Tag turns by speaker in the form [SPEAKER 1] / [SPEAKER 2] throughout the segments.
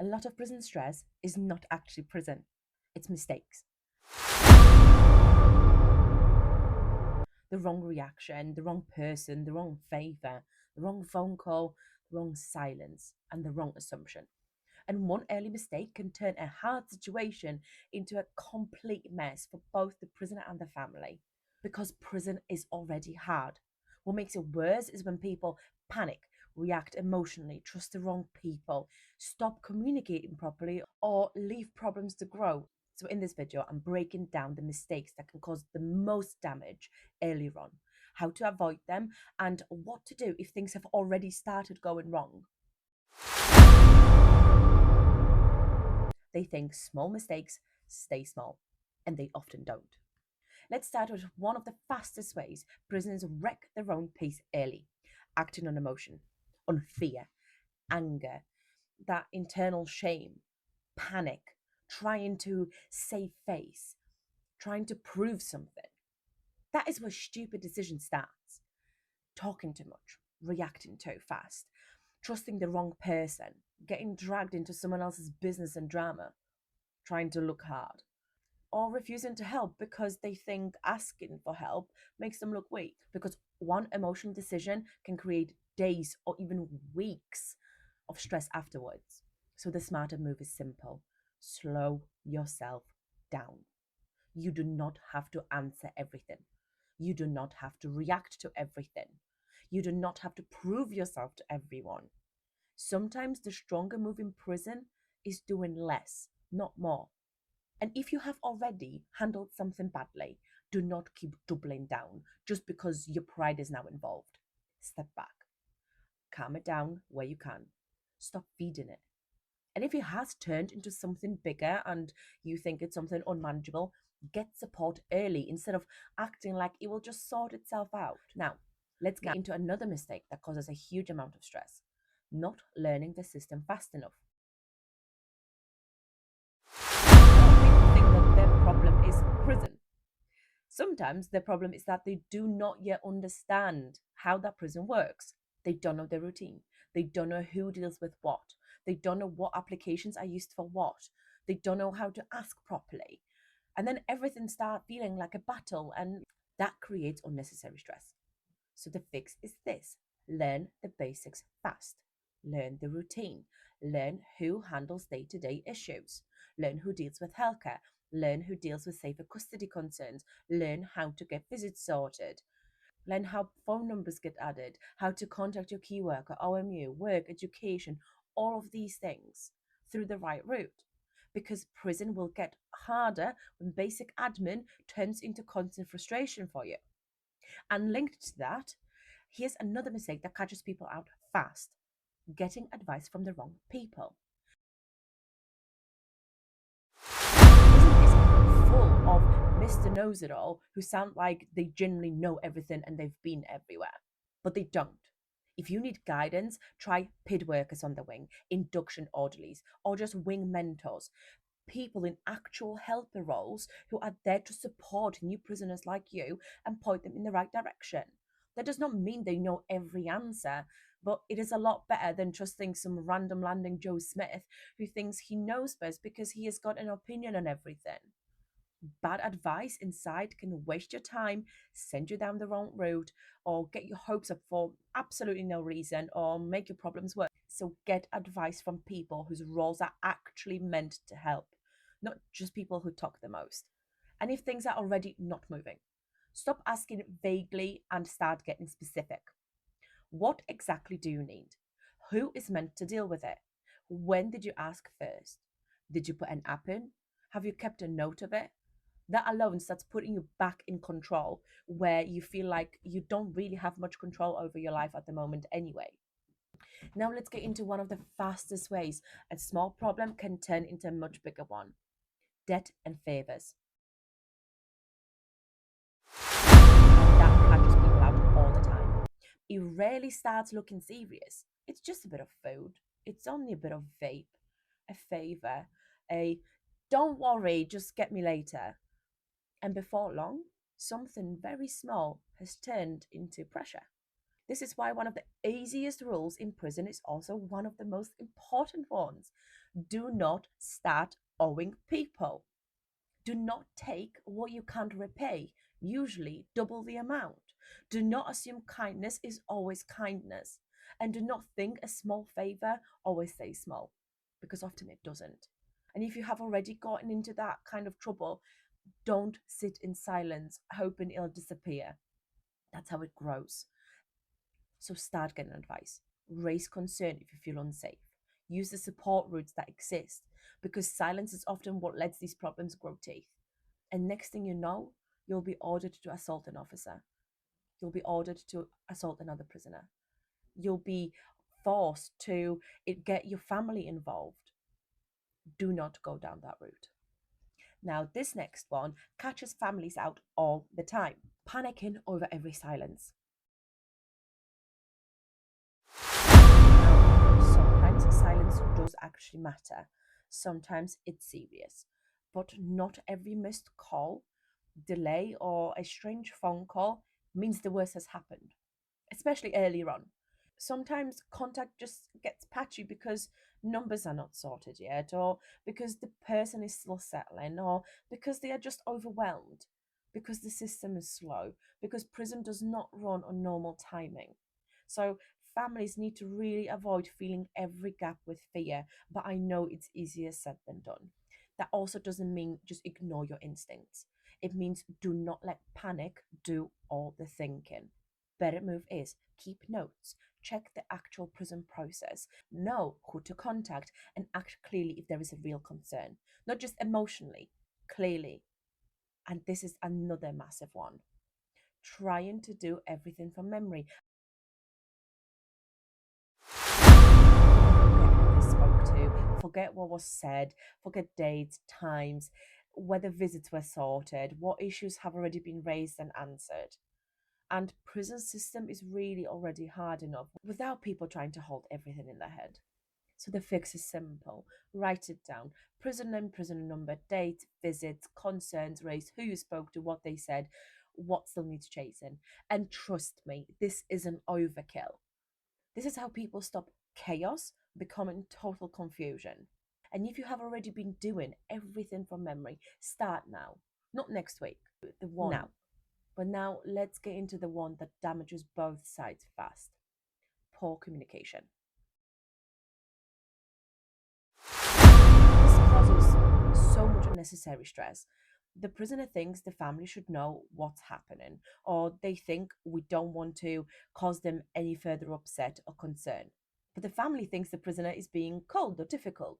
[SPEAKER 1] A lot of prison stress is not actually prison, it's mistakes. The wrong reaction, the wrong person, the wrong favor, the wrong phone call, the wrong silence, and the wrong assumption. And one early mistake can turn a hard situation into a complete mess for both the prisoner and the family. Because prison is already hard. What makes it worse is when people panic, react emotionally, trust the wrong people, stop communicating properly, or leave problems to grow. So, in this video, I'm breaking down the mistakes that can cause the most damage earlier on, how to avoid them, and what to do if things have already started going wrong. They think small mistakes stay small, and they often don't. Let's start with one of the fastest ways prisoners wreck their own peace early: acting on emotion, on fear, anger, that internal shame, panic, trying to save face, trying to prove something. That is where stupid decision starts. Talking too much, reacting too fast, trusting the wrong person, getting dragged into someone else's business and drama, trying to look hard, or refusing to help because they think asking for help makes them look weak. Because one emotional decision can create days or even weeks of stress afterwards. So the smarter move is simple: slow yourself down. You do not have to answer everything, you do not have to react to everything, you do not have to prove yourself to everyone. Sometimes the stronger move in prison is doing less, not more. And if you have already handled something badly, do not keep doubling down just because your pride is now involved. Step back, calm it down where you can, stop feeding it. And if it has turned into something bigger and you think it's something unmanageable, get support early instead of acting like it will just sort itself out. Now, let's get into another mistake that causes a huge amount of stress: not learning the system fast enough. People think that their problem is prison. Sometimes the problem is that they do not yet understand how that prison works. They don't know the routine. They don't know who deals with what. They don't know what applications are used for what. They don't know how to ask properly. And then everything starts feeling like a battle, and that creates unnecessary stress. So the fix is this: learn the basics fast. Learn the routine. Learn who handles day to day issues. Learn who deals with healthcare. Learn who deals with safer custody concerns. Learn how to get visits sorted. Learn how phone numbers get added, how to contact your key worker, OMU, work, education, all of these things through the right route. Because prison will get harder when basic admin turns into constant frustration for you. And linked to that, here's another mistake that catches people out fast: getting advice from the wrong people. Prison is full of Mr. Knows It All who sound like they genuinely know everything and they've been everywhere, but they don't. If you need guidance, try PID workers on the wing, induction orderlies, or just wing mentors, people in actual helper roles who are there to support new prisoners like you and point them in the right direction. That does not mean they know every answer, but it is a lot better than trusting some random landing Joe Smith who thinks he knows best because he has got an opinion on everything. Bad advice inside can waste your time, send you down the wrong road, or get your hopes up for absolutely no reason, or make your problems worse. So get advice from people whose roles are actually meant to help, not just people who talk the most. And if things are already not moving, stop asking vaguely and start getting specific. What exactly do you need? Who is meant to deal with it? When did you ask first? Did you put an app in? Have you kept a note of it? That alone starts putting you back in control, where you feel like you don't really have much control over your life at the moment anyway. Now, let's get into one of the fastest ways a small problem can turn into a much bigger one: debt and favors. And that catches people out all the time. It rarely starts looking serious. It's just a bit of food, it's only a bit of vape, a favor, a don't worry, just get me later. And before long, something very small has turned into pressure. This is why one of the easiest rules in prison is also one of the most important ones. Do not start owing people. Do not take what you can't repay, usually double the amount. Do not assume kindness is always kindness. And do not think a small favor always stays small, because often it doesn't. And if you have already gotten into that kind of trouble, don't sit in silence hoping it'll disappear. That's how it grows. So start getting advice. Raise concern if you feel unsafe. Use the support routes that exist, because silence is often what lets these problems grow teeth. And next thing you know, you'll be ordered to assault an officer. You'll be ordered to assault another prisoner. You'll be forced to get your family involved. Do not go down that route. Now, this next one catches families out all the time, panicking over every silence. Now, sometimes silence does actually matter. Sometimes it's serious. But not every missed call, delay, or a strange phone call means the worst has happened, especially earlier on. Sometimes contact just gets patchy because numbers are not sorted yet, or because the person is still settling, or because they are just overwhelmed, because the system is slow, because prison does not run on normal timing. So families need to really avoid filling every gap with fear, but I know it's easier said than done. That also doesn't mean just ignore your instincts. It means do not let panic do all the thinking. Better move is keep notes, check the actual prison process, know who to contact, and act clearly if there is a real concern, not just emotionally, clearly. And this is another massive one. Trying to do everything from memory. Forget who they spoke to, forget what was said, forget dates, times, whether visits were sorted, what issues have already been raised and answered. And prison system is really already hard enough without people trying to hold everything in their head. So the fix is simple. Write it down. Prison name, prisoner number, date, visits, concerns raised, who you spoke to, what they said, what still needs chasing. And trust me, this isn't overkill. This is how people stop chaos becoming total confusion. And if you have already been doing everything from memory, start now, not next week. The one now. But now let's get into the one that damages both sides fast: poor communication. This causes so much unnecessary stress. The prisoner thinks the family should know what's happening, or they think we don't want to cause them any further upset or concern. But the family thinks the prisoner is being cold or difficult.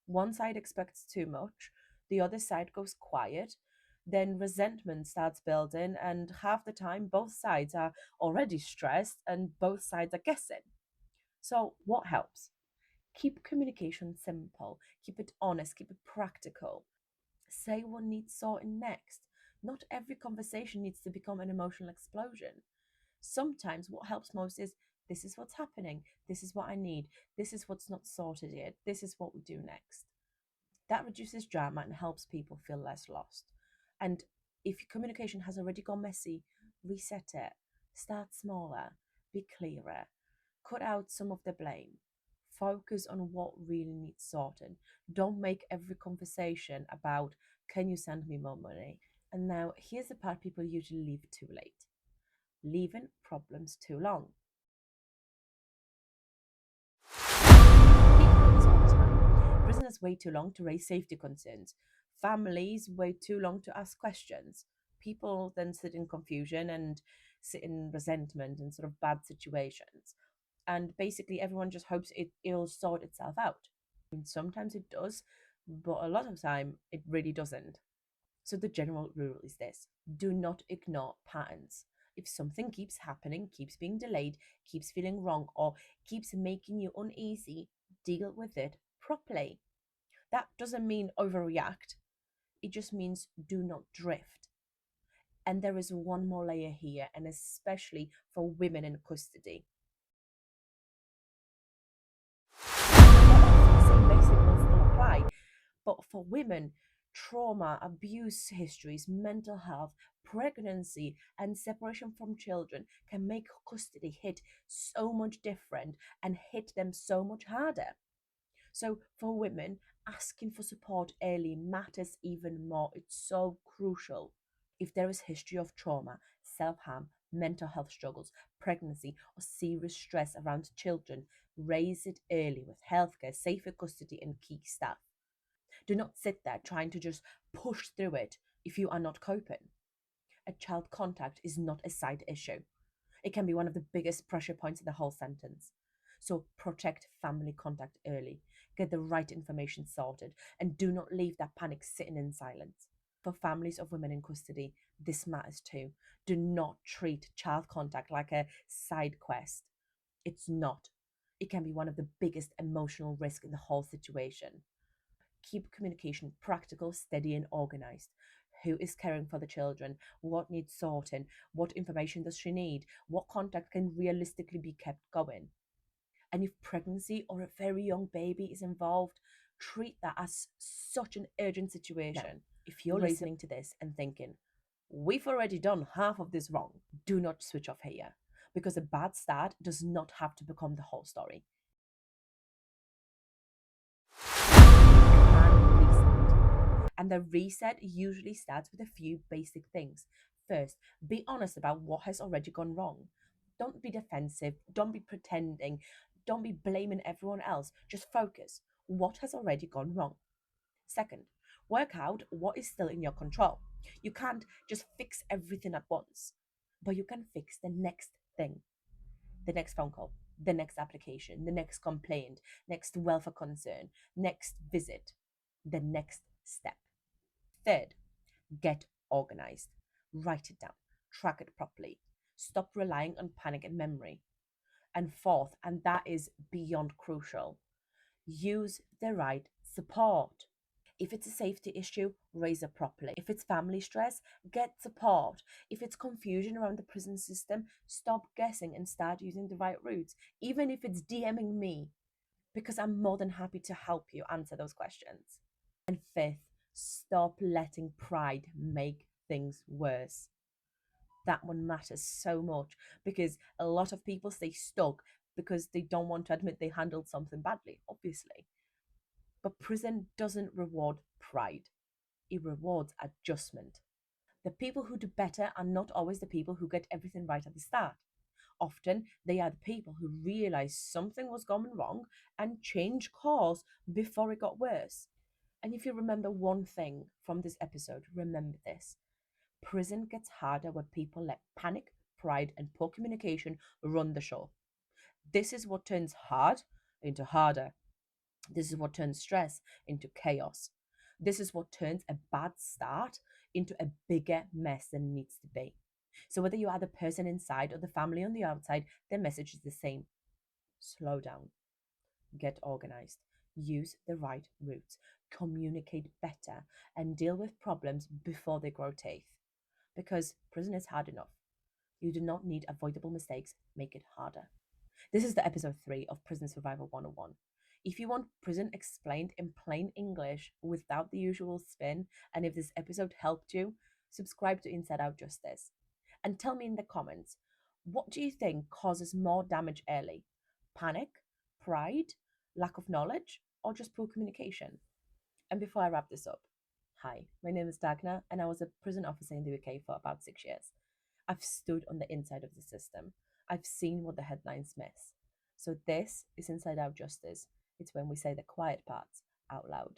[SPEAKER 1] One side expects too much, the other side goes quiet. Then resentment starts building, and half the time, both sides are already stressed and both sides are guessing. So, what helps? Keep communication simple, keep it honest, keep it practical. Say what needs sorting next. Not every conversation needs to become an emotional explosion. Sometimes what helps most is this is what's happening, this is what I need, this is what's not sorted yet, this is what we do next. That reduces drama and helps people feel less lost. And if your communication has already gone messy, reset it. Start smaller, be clearer, cut out some of the blame. Focus on what really needs sorting. Don't make every conversation about, can you send me more money? And now here's the part people usually leave too late: leaving problems too long. People do this all the time. Prisoners wait too long to raise safety concerns. Families wait too long to ask questions. People then sit in confusion and sit in resentment and sort of bad situations. And basically, everyone just hopes it'll sort itself out. I mean, sometimes it does, but a lot of the time, it really doesn't. So the general rule is this: do not ignore patterns. If something keeps happening, keeps being delayed, keeps feeling wrong, or keeps making you uneasy, deal with it properly. That doesn't mean overreact, it just means do not drift. And there is one more layer here, and especially for women in custody. The same basic will still apply, but for women, trauma, abuse histories, mental health, pregnancy, and separation from children can make custody hit so much different and hit them so much harder. So for women, asking for support early matters even more. It's so crucial. If there is history of trauma, self-harm, mental health struggles, pregnancy, or serious stress around children, raise it early with healthcare, safer custody, and key staff. Do not sit there trying to just push through it if you are not coping. A child contact is not a side issue. It can be one of the biggest pressure points in the whole sentence. So protect family contact early, get the right information sorted, and do not leave that panic sitting in silence. For families of women in custody, this matters too. Do not treat child contact like a side quest. It's not. It can be one of the biggest emotional risks in the whole situation. Keep communication practical, steady, and organized. Who is caring for the children? What needs sorting? What information does she need? What contact can realistically be kept going? And if pregnancy or a very young baby is involved, treat that as such an urgent situation. Now, if you're listening to this and thinking, we've already done half of this wrong, do not switch off here, because a bad start does not have to become the whole story. And the reset usually starts with a few basic things. First, be honest about what has already gone wrong. Don't be defensive, don't be pretending, don't be blaming everyone else. Just focus. What has already gone wrong? Second, work out what is still in your control. You can't just fix everything at once, but you can fix the next thing, the next phone call, the next application, the next complaint, next welfare concern, next visit, the next step. Third, get organized. Write it down, track it properly. Stop relying on panic and memory. And fourth, and that is beyond crucial, use the right support. If it's a safety issue, raise it properly. If it's family stress, get support. If it's confusion around the prison system, stop guessing and start using the right routes, even if it's DMing me, because I'm more than happy to help you answer those questions. And fifth, stop letting pride make things worse. That one matters so much because a lot of people stay stuck because they don't want to admit they handled something badly, obviously. But prison doesn't reward pride, it rewards adjustment. The people who do better are not always the people who get everything right at the start. Often, they are the people who realize something was going wrong and change course before it got worse. And if you remember one thing from this episode, remember this: prison gets harder when people let panic, pride, and poor communication run the show. This is what turns hard into harder. This is what turns stress into chaos. This is what turns a bad start into a bigger mess than it needs to be. So, whether you are the person inside or the family on the outside, the message is the same: slow down, get organized, use the right routes, communicate better, and deal with problems before they grow teeth. Because prison is hard enough. You do not need avoidable mistakes, make it harder. This is the episode 3 of Prison Survival 101. If you want prison explained in plain English without the usual spin, and if this episode helped you, subscribe to Inside Out Justice. And tell me in the comments, what do you think causes more damage early? Panic, pride, lack of knowledge, or just poor communication? And before I wrap this up, hi, my name is Dagna, and I was a prison officer in the UK for about 6 years. I've stood on the inside of the system. I've seen what the headlines miss. So this is Inside Out Justice. It's when we say the quiet parts out loud.